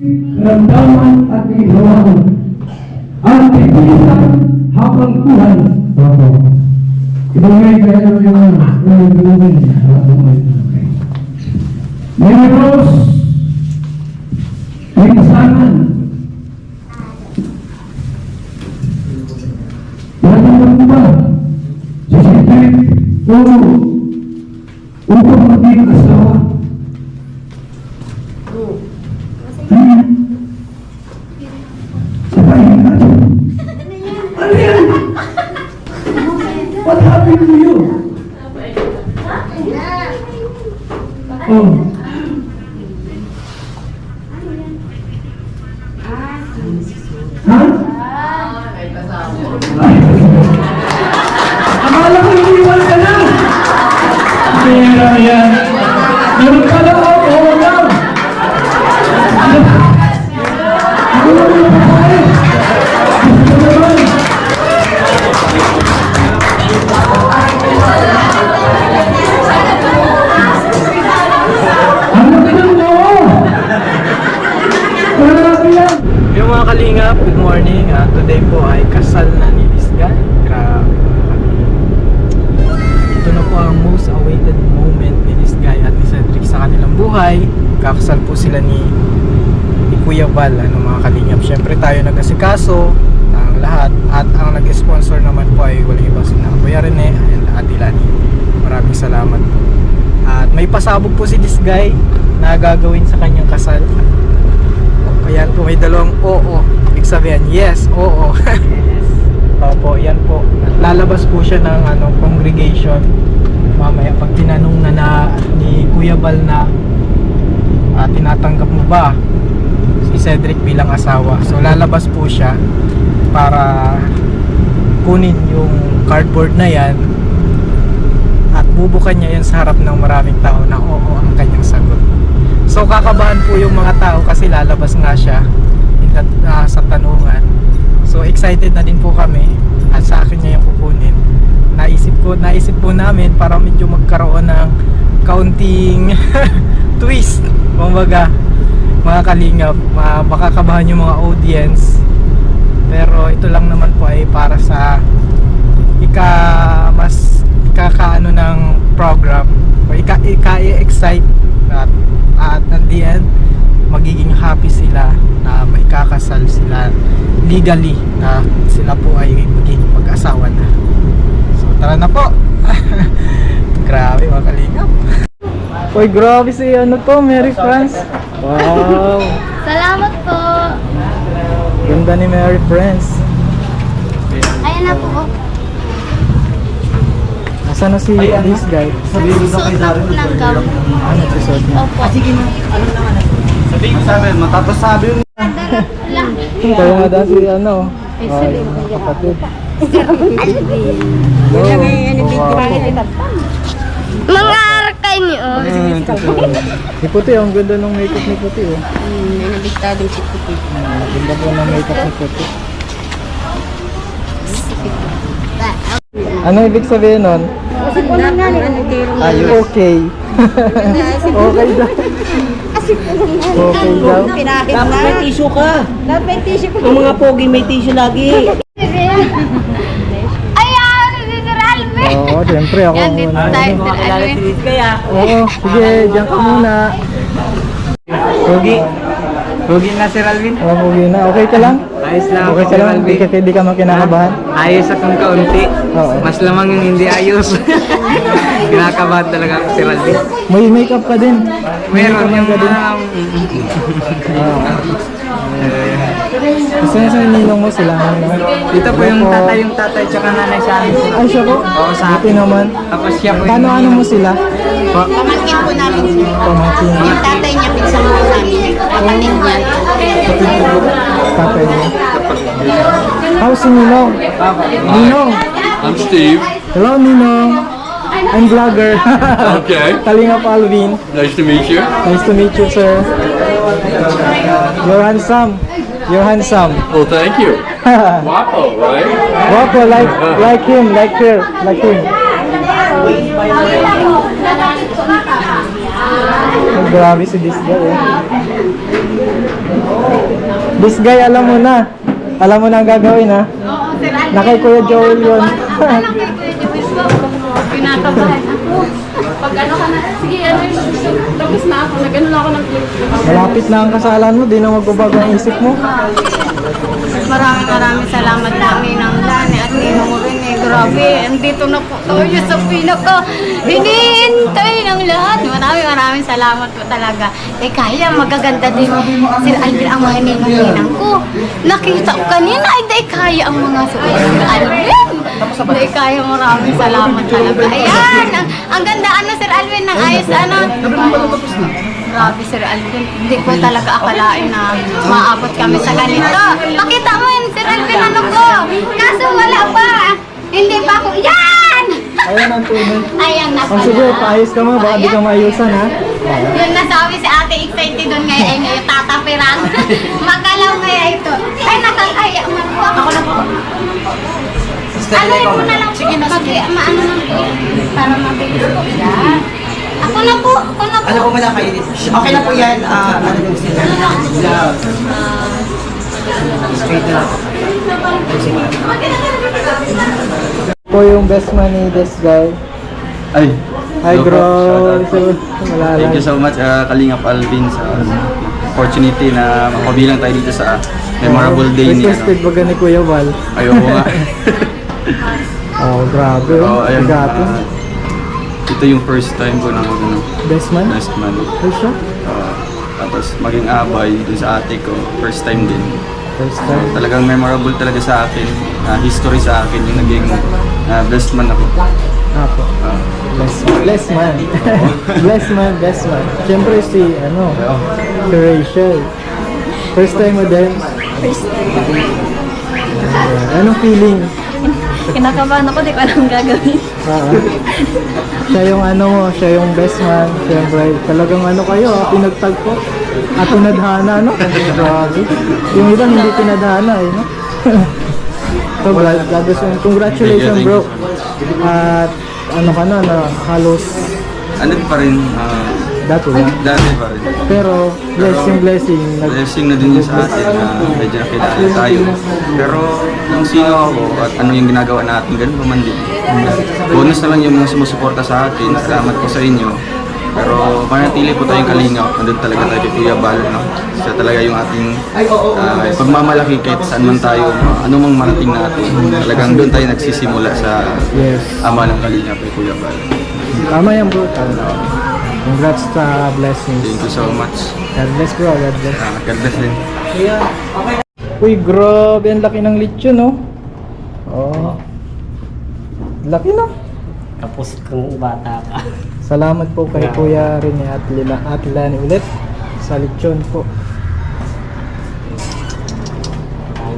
Karamdaman at ginawaan at ibilisan habang buhay. Opo. Ibigay kayo yung gawin. Membros, may pasangan. Yan ang ba? Sa sikip, upang maging asawa. Sabayin natin. Ano yan? What happened to you? Oh. Ha? Akala ko iniwan ka na. Kaya yan. Meron ka na ako. Oo na. Ako na yung babae. Gusto ko naman. Yung mga kalingap, good morning. Today po ay kasal na ni Lisgan. Grabe. Ito na po ang most awaited moment ni Lisgay at ni Cedric sa kanilang buhay. Kakasal po sila ni Kuya Val, mga kalingap. Siyempre tayo nag-asikaso ang lahat at ang nag-sponsor naman po ay walang iba sina Kuya Rene and Ate Lani. Maraming salamat po. At may pasabog po si Lisgay na gagawin sa kanyang kasal. Ayan po, may dalawang oo. Ibig sabihin, yes, oo. Opo, yan po. At lalabas po siya ng congregation. Mamaya, pag tinanong na ni Kuya Bal na tinatanggap mo ba si Cedric bilang asawa. So, lalabas po siya para kunin yung cardboard na yan at bubukan niya yan sa harap ng maraming tao na oo ang kanyang sagot. So kakabahan po yung mga tao kasi lalabas nga siya sa tanungan. So excited na din po kami at sa akin niya yung kukunin. Naisip po namin para medyo magkaroon ng kaunting twist. Kumbaga mga kalingap, makakabahan yung mga audience. Pero ito lang naman po ay para sa ikakaano ng program o ika-excite at at the end magiging happy sila na may kakasal sila legally na sila po ay magiging mag-asawa na. So tara na po. Grabe mga kalingap. Uy, grabe si Mary France. Wow. Salamat po. Ganda ni Mary France. Ayan na po. Nasaan na si this guy? Suot na po ng gown. Ano episode niya? Opo. Sige na, ano naman eh. Sabihin ko sa amin, matatas sabi yung... Kaya nga dahil si kapatid. Mga arkay niyo. Ni Puti, ang ganda ng makeup ni Puti. Nabistadong si Puti. Ganda po ng makeup ni Puti. Ano ibig sabihin nun? Okay. Okay daw. Okay daw. Dapat may tissue ka. Dapat may tissue ka. Yung mga pogi may tissue lagi. Ayan, si Sir Alvin. Oo, siyempre ako. Yan, dito tayo, Sir Alvin. Oo, sige, diyan ka muna. Pogi na Sir Alvin. Oo, pogi na. Okay ka lang? Ayos lang Okay ka lang? Di ka makinakabahan? Ayos akong kaunti. Oo. Mas lamang yung hindi ayos. Kinakabahan talaga ako Sir Alvin. May makeup ka din. Meron yung ka din. Kasi sa ninong mo sila. Dito po yung tatay tsaka nanay sa amin. Ay, siya po? Oo, sa Buti akin. naman. Tapos siya po Paano mo sila? Pamangkin po namin siya. Pamangkin. Yung tatay niya, pinsang po namin. Kapatid niya. Tatay niya. How's si Ninong? Ninong! I'm Steve. Hello, Ninong! I'm vlogger. Okay. Kalingap Alvin. Nice to meet you. Nice to meet you, sir. You're handsome. You're handsome. Well, thank you. Wapo, right? Wapo, like him, like her, like him. Oh, grabe si this guy eh. This guy, alam mo na. Alam mo na ang gagawin, ha? Oo, Sir Alvin. Na kay Kuya Joel yun. Alam kay Kuya Joel ko. Pinatabahan ako. Pag ano ka na, sige, ano yung tapos na ako. Nag-ano lang ako ng clip. Malapit na ang kasalan mo, di na magbabago ang isip mo. Maraming salamat kami ng Lani at Ninong Rene. Grabe, andito na po tayo sa pinaka hinihintay ng lahat. Maraming salamat po talaga. Eh kaya magaganda din Sir Alvin ang mga ninang ko. Nakita ko kanina, ay di kaya ang mga Sir Alvin. Di kaya, maraming salamat talaga. Ayan, ang ganda ano Sir Alvin, ng ayos ano. Grabe Sir Alvin, hindi ko talaga akalain na maabot kami sa ganito. Pakita mo yun Sir Alvin, ano ko. Kaso wala pa. Hindi pa ako. Yan! Ayan ang tunay. Ayan na Ang pala. sige, paayos ka mo, baka di ka maayusan, ha? Yun nasabi si ate, excited doon ngayon. Ay ngayon, tatapiran. Magalaw kaya ito. Ay, nakakaya man po. Ako na po. Ano yun mo na lang po. Sige na, sige. Maano na po. Para mabilis po. Yan. Ako na po. Ako na po. Ano po muna kayo dito? Okay na po yan. Ano yung sila? Straight na lang. Po yung best man ni this guy. Ay, Hi, hello po, bro. shoutout po. Wala Thank you lang. so much, Kalingap Alvin, sa opportunity na makabilang tayo dito sa memorable day ni Requested baga ni Kuya Val. Ayoko nga. Oh, grabe. Oo, ayun. Gato. Ito yung first time ko na Best man? best man. Ay siya? Tapos maging abay dun sa ate ko, first time din. First time. Talagang memorable talaga sa akin, history sa akin yung naging best man ako. Apo. Bless man. Bless man, best man. Siyempre si, si Rachel. First time mo din? First Anong feeling? kinakabahan ako, di ko alam gagawin. Siya yung siya yung best man. Siyempre, talagang kayo, pinagtagpo. At tinadhana, Grabe. Yung iba hindi tinadhana, no? So, congratulations, bro. At ka na halos Ano pa rin, dati lang. dati pa rin. Pero, blessing. Blessing na din yun sa atin na medyo nakilala tayo. Pero kung sino ako at ano yung ginagawa natin, ganun pa man din. Bonus na lang yung mga sumusuporta sa atin. Salamat po sa inyo. Pero manatili po tayong kalingap. Nandun talaga tayo kay Kuya Bal. No? Siya talaga yung ating pagmamalaki kahit saan man tayo. Ano mang marating natin. Talagang doon tayo nagsisimula sa Yes. ama ng kalingap kay Kuya Bal. Tama yan, bro. Tama. Congrats sa blessings. Thank you so much. God bless, bro. God bless. God bless din. Uy, grabe. Ang laki ng lechon, no? Oh. Laki na. Tapos kung bata ka. Salamat po kay Kuya Rene at Lani ulit sa lechon po.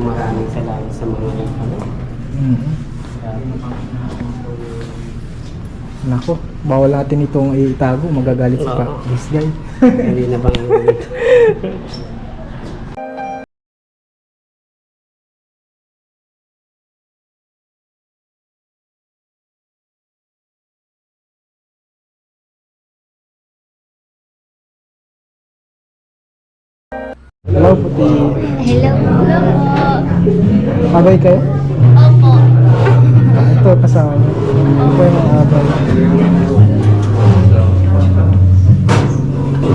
Maraming salamat sa mga Nako, bawal natin itong itago. Magagalit si pa. This guy. Hindi na bang Hello, puti. Hello po. Abay kayo? Opo. Ito, kasama niyo. Ito po yung mga abay.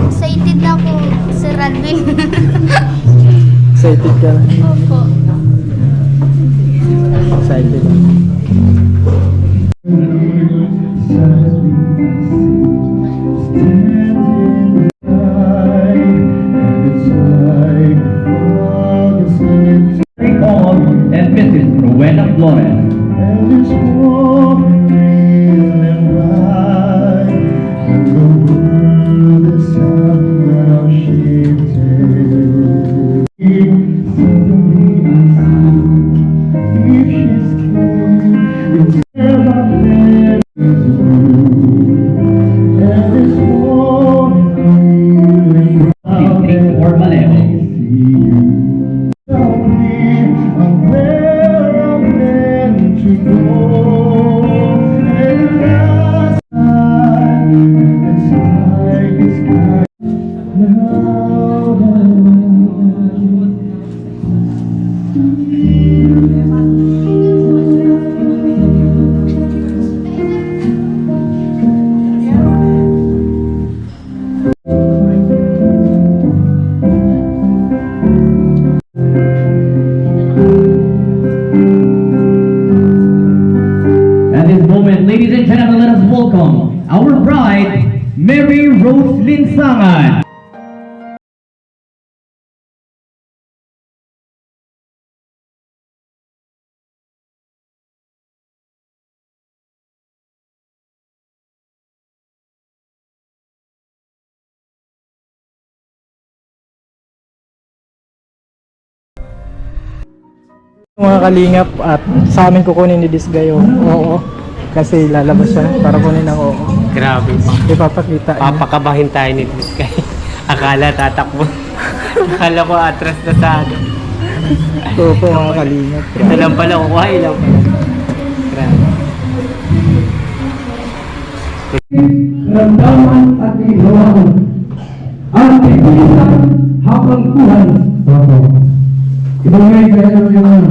Excited na po, Sir Alvin. Excited ka na? Opo. Excited. On and Mrs. Rowena Flores. Or Maleo. welcome our bride, Mary Rose Linsangan. Mga kalingap at sa amin kukunin ni Disgay yung oo. Kasi lalabas siya para kunin ang oo. Grabe. Ipapakita niya. Papakabahin tayo ni Discay. Akala tatakbo. Akala ko atras na sa ano. Ito po mga kalingap. Ito lang pala, kukuha lang pala. Grabe. Ramdaman at inihawakan at titisan habang buhay. Ibigay kayo yung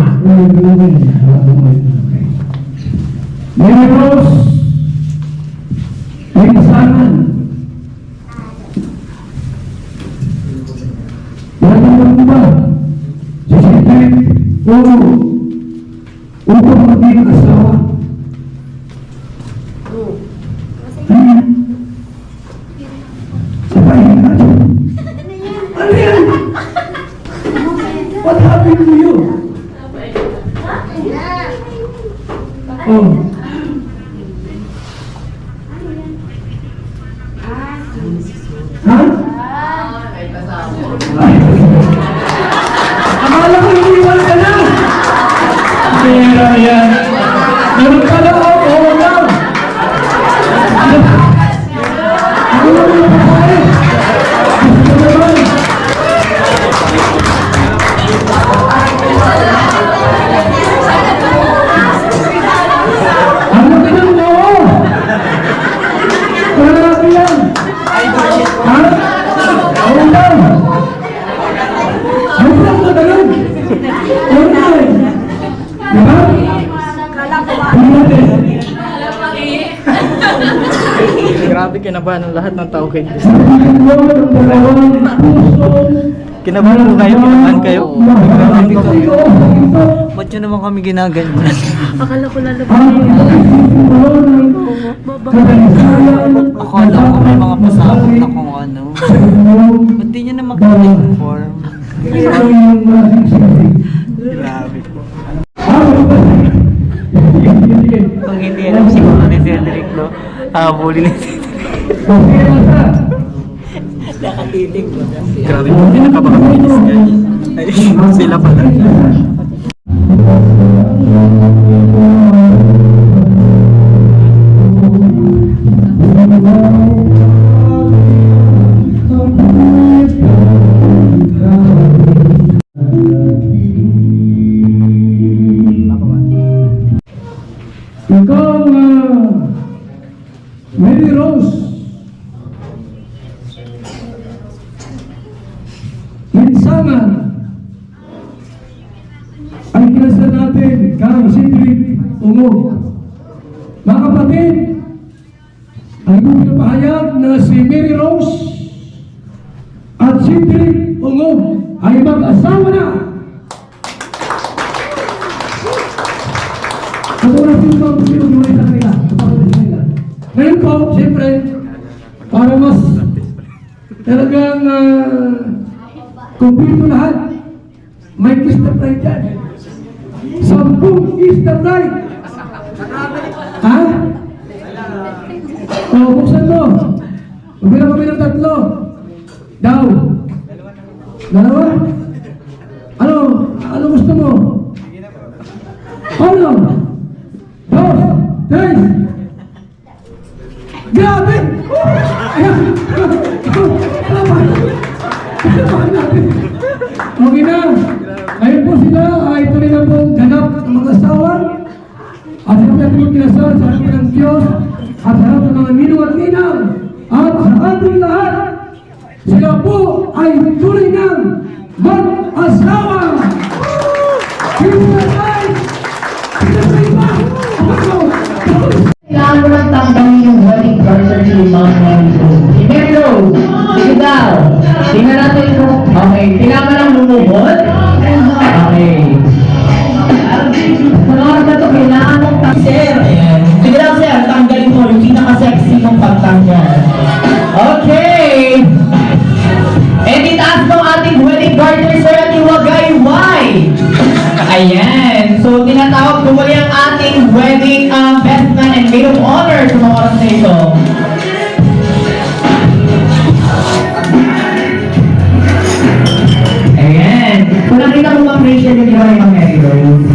Mary Rose Linsangan. Yan ang ba? Sisipin upang maging asawa. Sabayin natin. Ano yan? What happened to you? Oh. Ha? Akala ko iniwan ka na. Kaya yan. Meron ka na ako. Oo lang. Ako lang yung babae. Gusto ko naman. Ano ka nang oo? Grabe yan. Ha? Oo lang. Ano lang ka ganun? Oo lang. Diba? Grabe kinabahan ng lahat ng tao kay Disgay. Sabihin mo ng dalawang pusong Kinabahan po kayo? Kinabahan kayo? mahal ko sa'yo sa ito. Ba't yun naman kami ginaganyan? Akala ko lalabas Ang isip mo ng kadalisayan Akala ko may mga pasabot na kung ano. Ba't di nyo naman kami-inform? Ito yung masing-sisig. Grabe po. Sige. Kung hindi alam siguro ni Cedric, no? Habulin ni Cedric. Okay na sa. Nakatitig mo na siya. Grabe po kinakabahan kay Disgay. Ay, sila pala. Ikaw, Mary Rose Linsangan, ay kinasal natin kay Cedric Ungog. Mga kapatid, ay pinapahayag na si Mary Rose at Cedric Ungog ay mag-asawa na. Patunasin ko ang sinunulit na nila. Ngayon po, siyempre, para mas talagang kumpleto lahat, may kiss the bride dyan. 10 kiss the bride. Ha? O, buksan mo. Mabilang kami ng 3. Daw. Dalawa? Ano gusto mo? Ano? 2, 3. Grabe! Ayan! Salamat natin. Okay na. Ngayon po sila ay tuloy na pong ganap ng mga asawa. At sila po yung kinasal sa ating ng Diyos at sa harap ng mga ninong at ninang. At sa ating lahat, sila po ay tuloy ng mag-asawa. Kailangan mo lang tanggalin yung wedding present si Mama Rose. Si Mary Rose, sige daw. Tingnan natin kung, okay, kailangan lang lumubot. Okay. Sa oras na ito, kailangan mong sir. Sige daw sir, tanggalin mo yung pinaka-second ito. Ayan. Kung nakita mo bang Rachel yung ginawa ni Ma'am Mary Rose?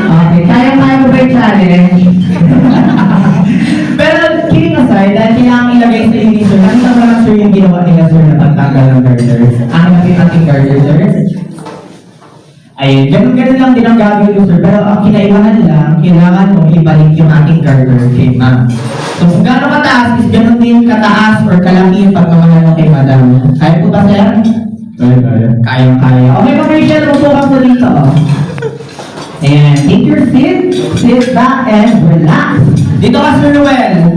Okay, kaya-kaya mo ba yung challenge? Pero kidding aside, dahil kailangan ilagay sa inyo sir, nakita mo naman sir yung ginawa nila sir na pagtanggal ng garter. Ang ating garter sir. Ayun, ganun-ganun lang din ang gagawin ko sir. Pero ang kinaibahan lang, kailangan mong ibalik yung ating garter kay ma'am. So kung gano'ng kataas is ganun din kataas or kalaki yung pagmamahal mo kay madam. Kaya po ba sir? Kaya. Kayang-kaya. Okay, Ma'am Rachel, upo ka po dito. And take your seat, sit back, and relax. Dito ka, Sir Noel.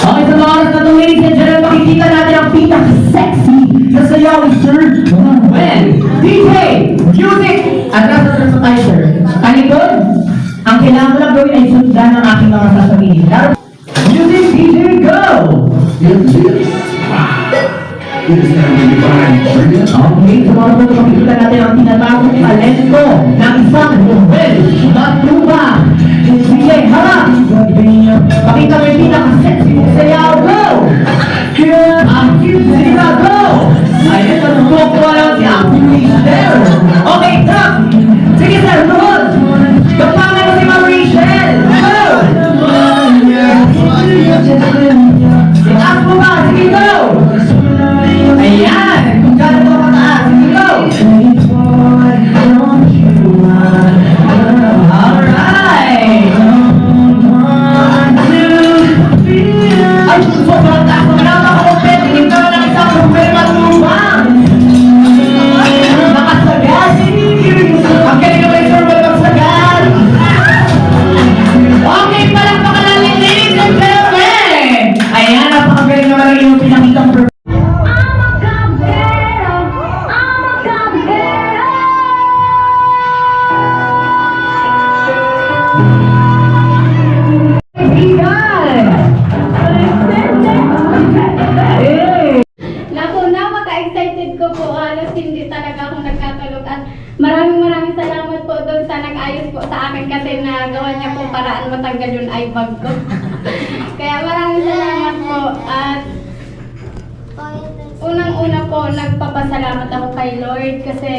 Okay, sa mga oras na ito, ladies and gentlemen, makikita natin ang pinaka-sexy na sayaw ni Sir Noel. DJ, music! At nasa sir sa tayo, sir. Talikod, ang kailangan mo lang gawin ay sundan ang aking mga sasabihin. Music, DJ, go! Okay, sa mga ito, makikita natin ang tinatawag talento ng isang Noel Matuba. Sige, harap! Pakita mo yung pinaka-sexy mong sayaw, go! Sige na, go! Ayun, natutuwa lang si Activity there. Okay, stop! Sige, sir, tuhod! Gapangan mo si Ma'am Rachel! Go! Itaas mo ba? Sige, go! Ayan! Kung gano'n mo mataas, sige, go! Alright! Ay, sobrang taas mo na ako kung pwede hindi ka ng isang problema lumang! Nakasagat! Ang galing naman yung survival magsagat! Okay, palakpakan natin, ladies and gentlemen! Ayan, napakagaling naman ang iyong pinakitang performance. Naku, napaka-excited ko po. Halos hindi talaga ako nagkatulog. At maraming salamat po doon sa nag-ayos po sa akin kasi nagawa niya po paraan matanggal yung eye bag ko. Kaya maraming salamat po. At unang-una po, nagpapasalamat ako kay Lord kasi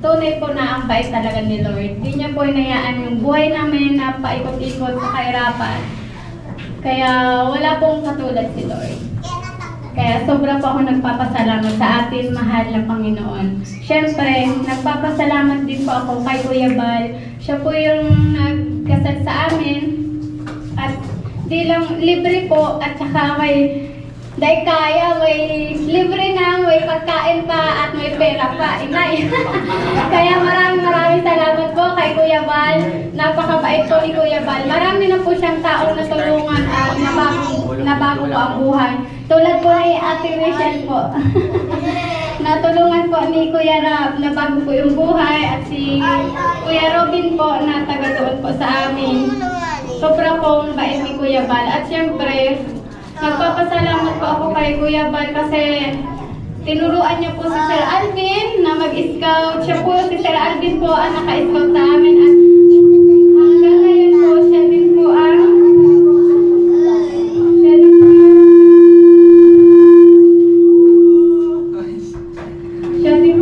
tunay po na ang bait talaga ni Lord. Hindi niya po hinayaan yung buhay namin na paikot-ikot sa kahirapan. Kaya wala pong katulad si Lord. Kaya sobra po ako nagpapasalamat sa atin mahal na Panginoon. Siyempre, nagpapasalamat din po ako kay Kuya Bal. Siya po yung nagkasal sa amin. At di lang libre po at saka may dahil kaya, may libre na, may pagkain pa at may pera pa. Inay. Kaya maraming salamat po kay Kuya Bal. Napakabait po ni Kuya Bal. Marami na po siyang taong natulungan at nabago po ang buhay. Tulad po ni Ate Rachel po. Natulungan po ni Kuya Rab, nabago po yung buhay. At si Kuya Robin po na taga doon po sa amin. Sobra pong bait ni Kuya Bal. At siyempre, nagpapasalamat po ako kay Kuya Bal kasi tinuruan niya po si Sir Alvin na mag-scout. Siya po, si Sir Alvin po ang naka-scout sa amin. At hanggang ngayon po, siya din po ang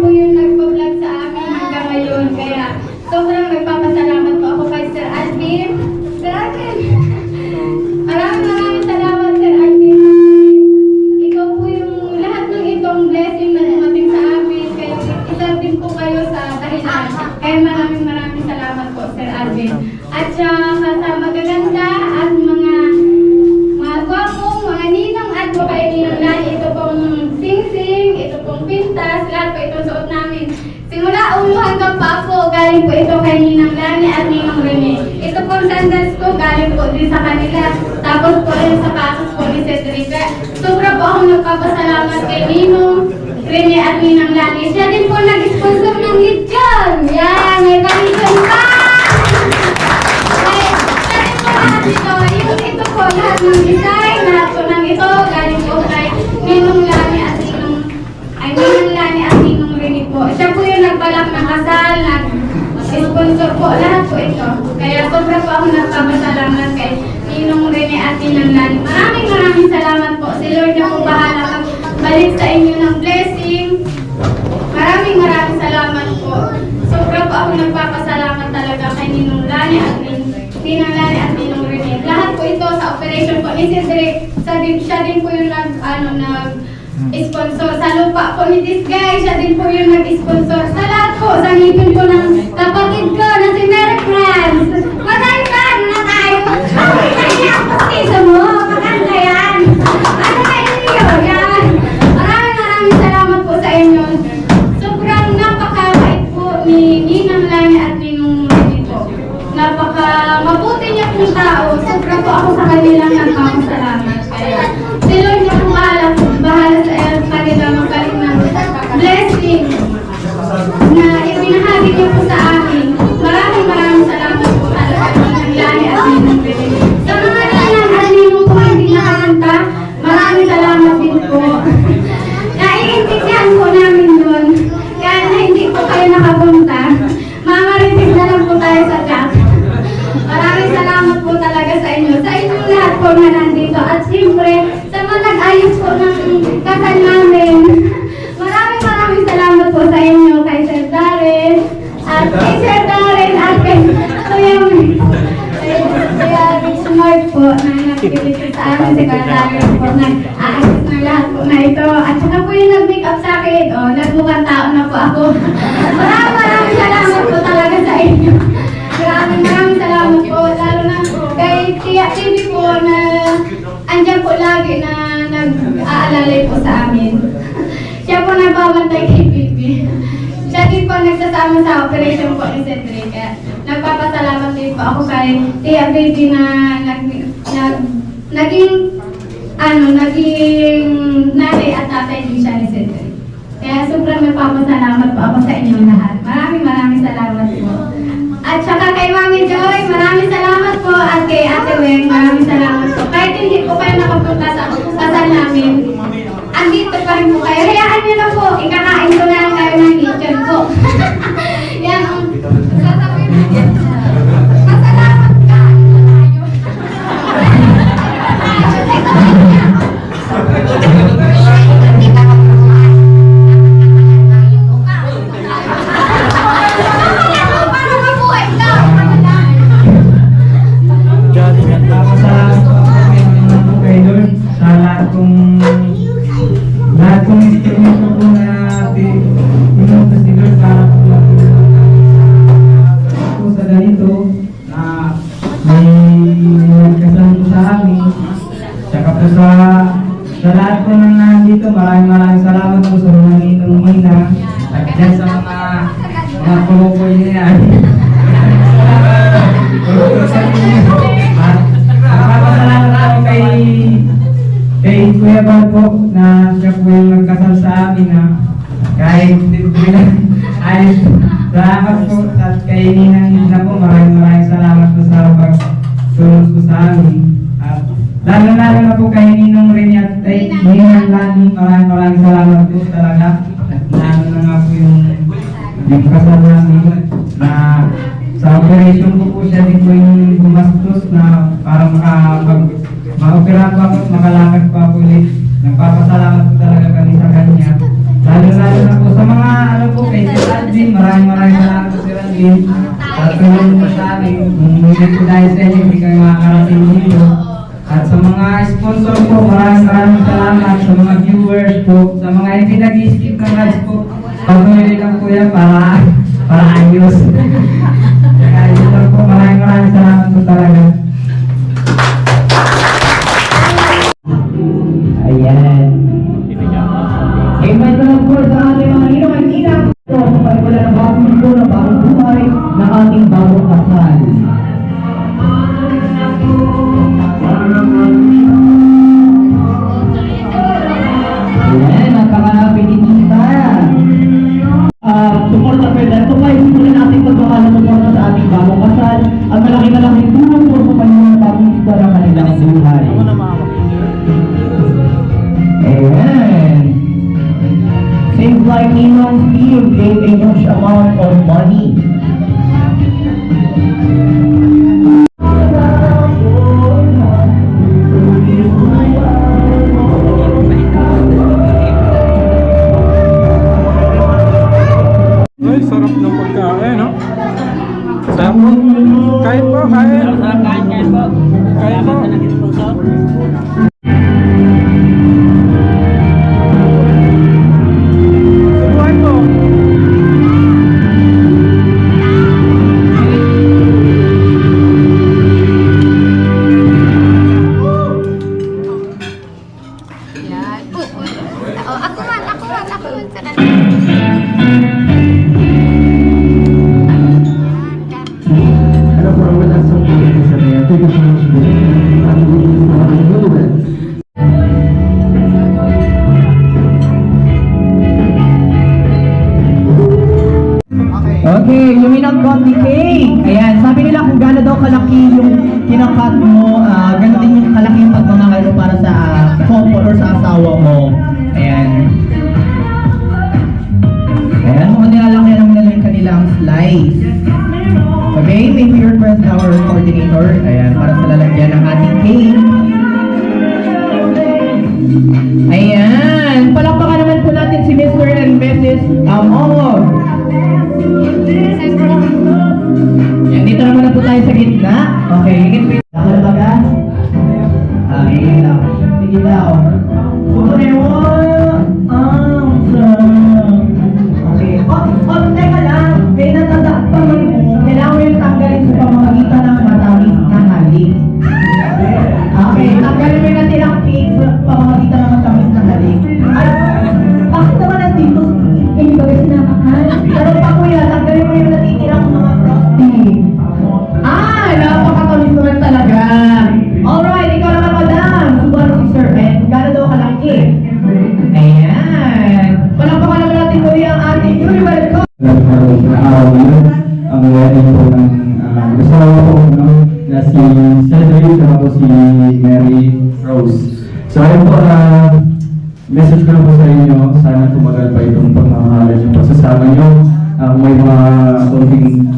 yung nagpa-vlog sa amin hanggang ngayon. Kaya sobrang nagpapasalamat po ako kay Sir Alvin. Sir Alvin! Maraming salamat, Sir Alvin. Ikaw po yung lahat ng itong blessing na dumating sa amin. Kaya isa din po kayo sa dahilan. Kaya maraming salamat po, Sir Alvin. At saka sa magaganda at mga gwapong, mga ninang at mga ninang lani. Ito pong sing-sing, ito pong pintas, lahat po itong suot namin. Simula ulo hanggang papo, galing po ito kay Ninang Lani at Ninang Rene. Ito pong sandals ko, galing po din sa kanila. Tapos po rin sa pasos po ni Cedric. Sobra po ako nagpapasalamat kay Ninong Rene at Ninang Lani. Siya din po nag-sponsor ng lechon. Yan, may pangison pa! Siya din po lahat ito. Ito po lahat ng design, lahat po ng ito, galing po kay Ninong Lani at Ninang Lani at Ninong Rene po. Siya po yung nagbalak ng kasal, nag-sponsor po, lahat po ito. Kaya sobra po ako nagpapasalamat kay Ninong Rene at Ninang Lani. Maraming salamat po. Si Lord na po bahala balik sa inyo ng blessing. Maraming salamat po. Sobra po ako nagpapasalamat talaga kay Ninong Lani at Ninang Lani at Ninong Rene. Lahat po ito sa operation po ni Cedric. Siya din po yung nag-sponsor sa lupa po ni this guy. Siya din po yung nag-sponsor sa lahat po. Sa ngipin po ng kapatid ko na si Mary France. Maganda na tayo. Ay, ang pastisa mo. Maganda yan. Ano kayo niyo? Yan. Maraming salamat po sa inyo. Sobrang napakabait po ni Ninang Lani at Ninong Rene po. Mabuti niya pong tao. Sobra po ako sa kanilang nagpapasalamat. Kaya si Lord niya po bahala sa kanila magaling ng blessing na ibinahagi niyo po sa akin. Maraming salamat po talaga Ninang Lani at Ninong Rene. Sa mga Ninang at Ninong po hindi nakakanta, maraming salamat din po. Naiintindihan po namin doon. Kaya na hindi po kayo nakapunta. Mamarinig na lang po tayo sa chat. Maraming salamat po talaga sa inyo. Sa inyong lahat po na nandito. At siyempre, sa mga nag-ayos po ng kasal namin. Maraming salamat po sa inyo kay Sir Darren. At kay Sir Darren at kay Kuya Smart po na nagpilit sa amin si Kuya Darren po. Nag-aayos ng lahat po na ito. At saka po yung nag-make up sa akin. O, nagmukhang tao na po ako. Maraming salamat po talaga sa inyo. Maraming salamat po. Lalo na kay Tia Bibi po na andyan po lagi na nag-aalalay po sa amin. Siya po nagbabantay kay Bibi. Siya din po nagsasama sa operation po ni Cedric. Kaya nagpapasalamat din po ako kay Tia Bibi na naging nanay at tatay din siya ni Cedric. Kaya sobrang nagpapasalamat po ako sa inyong lahat. Maraming salamat po. At saka kay Mami Joy, maraming salamat po. At kay Ate Weng, maraming salamat po. Kahit hindi po kayo nakapunta sa kasal namin, andito pa rin po kayo. Hayaan nyo na po, ikakain ko na lang kayo ng kitchen po. Yan ang sasabihin natin. Masalamat ka. Lahat kong instrumento po na pinunta si Lord para po sa ganito na may nagkasal po sa amin. Tsaka po sa lahat po na nandito, maraming salamat po sa mga ninong Mina at dyan sa mga kulukoy niya. At nakapasalamat ako kay Kuya Bal po na siya po yung nagkasal sa amin na kahit ayos. Salamat po at kay Ninang Isla po maraming salamat po sa pagtulong po sa amin. At lalo na po kay Ninong Rene at kay Ninang Lani maraming salamat po talaga. At lalo na nga po yung kasal namin na sa operation ko po siya din po yung gumastos na para ma-opera pa po, makalakad pa po ulit. Nagpapasalamat po talaga kami sa kanya. Lalo na po sa mga kay Sir Alvin, maraming salamat po Sir Alvin. At tulong po sa amin, kung hindi po dahil sa inyo, hindi kayo makakarating dito. At sa mga sponsor po, maraming salamat. Sa mga viewers po, sa mga hindi nag-skip ng ads po, patuloy lang po yan para ayos. Kaya yun lang po, maraming salamat po talaga. Ayan. Invite ko lang po sa ating mga ninong at ninang ito sa pagwala ng bagong mundo ng bagong buhay ng ating bagong kasal. Ayan, napaka-happy ni Tita. Suporta po ito. Ito pa yung simulan natin pagmamahal na suporta sa ating bagong kasal. Ang malaking tulong po sa panahon ng bagong istorya ng kanilang buhay. Ayan. Seems like Ninong Steve gave a huge amount of money. ng pagkain, no? Sarap po. Kain po, kain. Sarap kain po. Kain po. Salamat sa nag-sponsor. Subuhan po. Yan. Ako man. Hello, for our last song, sa kaya, thank you so much po. Ang gusto ko ang nulungan. Okay, Luminang Coffee Cake. Ayan, sabi nila kung gaano daw kalaki yung kinakat mo, gano'n din yung kalaki yung pagmamahal mo para sa couple or sa asawa mo. Ayan. Ayan, mukhang nilalaki naman nila yung kanilang slice. Okay, may we request our coordinator. Ayan, para sa lalagyan ng ating cake. Ayan, palakpakan naman po natin si Mr. and Mrs. Ongog. Yan, dito naman na po tayo sa gitna. Okay, higit po. Nakala ba ka? Higit lang. Higit lang. Okay. Teka lang. May natandaan pa man mo. Kailangan mo yung tanggalin sa pamamagitan ng matamis na halik. Okay, tanggalin mo yung natirang cake sa pamamagitan ng matamis na halik. Ay, bakit naman nandito? Hindi ba kasi nakakal? Pero pa kuya, tanggalin mo yung natitirang mga frosting. Napakatamis naman talaga. Alright, ikaw naman madam. Subaru si Sir Ben. Gano'n daw kalaki? Ayan. Palakpakan naman natin kuya ang ating Yuri welcome. Ang wedding po ng asawa ko, no? Na si Cedric at po si Mary Rose. So ayun po, message ko lang po sa inyo, sana tumagal pa itong pagmamahalan yung pagsasama nyo. May mga konting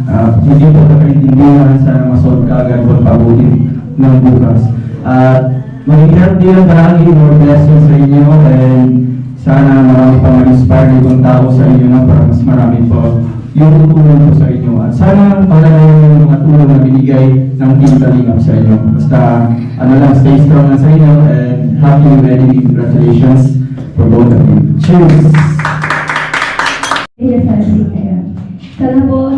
hindi po nakaintindihan, sana masolve ka agad po pabutin ng bukas. At maging healthy lang palagi, more blessings sa inyo, and sana marami pa mag-inspire na ibang tao sa inyo na para mas marami po yung tutulong po sa inyo. At sana palalayan yung mga tulong na binigay ng Team Kalingap sa inyo. Basta stay strong lang sa inyo, and happy wedding, congratulations for both of you. Cheers! Sana po,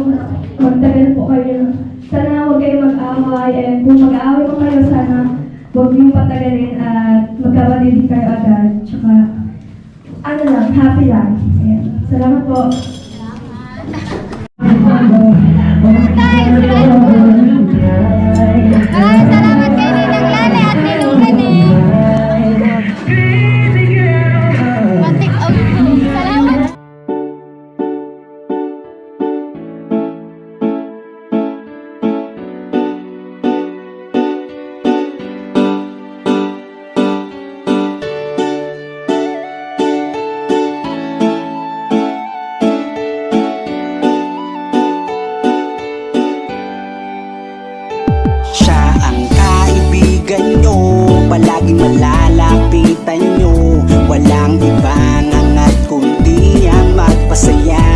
magtagal po kayo. Sana huwag kayo mag-away. And kung mag-aaway po kayo, sana huwag niyong patagalin at magkawalid kayo agad. Tsaka, happy lang. Ayan. Salamat po. Salamat kay Ninang Lani at Ninong Gani. Matik out po. Salamat. Siya ang kaibigan nyo, palaging malalapitan nyo. Walang ibang angat kundi ang magpasaya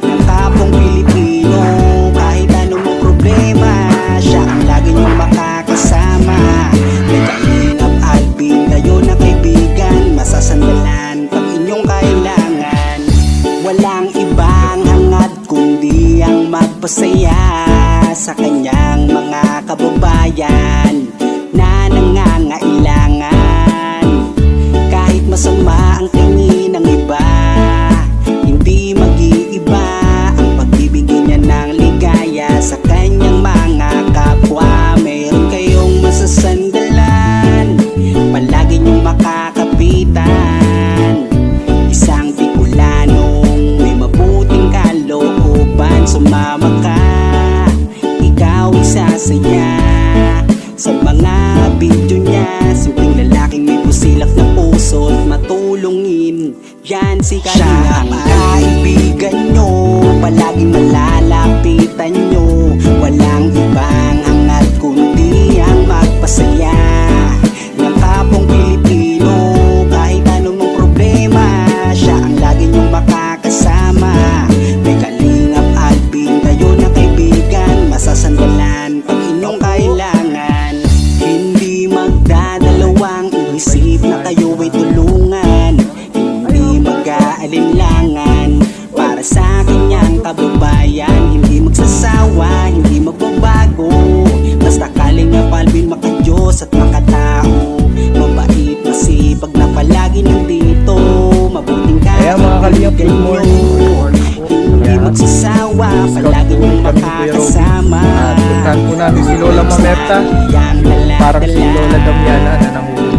ng kapong Pilipino. Kahit anong problema, siya ang lagi nyong makakasama. May Kalingap Alvin, kayo na kaibigan, masasandalan pag inyong kailangan. Walang ibang hangat kundi ang magpasaya sa kanyang mga kababayan na nangangailangan. Kahit masama ang tingin ng iba, hindi mag-iiba ang pagbibigay niya ng ligaya sa kanyang mga kapwa. Meron kayong masasandalan, palagi niyong makakapitan. Isang Bicolanong may mabuting kalooban, sumama ka, ikaw isasaya sa mga video niya. kababayan. Hindi magsasawa, hindi magbabago. Basta Kalingap Alvin makadiyos at makatao. Mabait, masipag na palagi nandito. Mabuting Kaya mga Kalingap, good morning. Hindi magsasawa, palagi niyong makakasama. At puntahan po namin si Lola Mamerta. Parang si Lola Damiana na nangunguna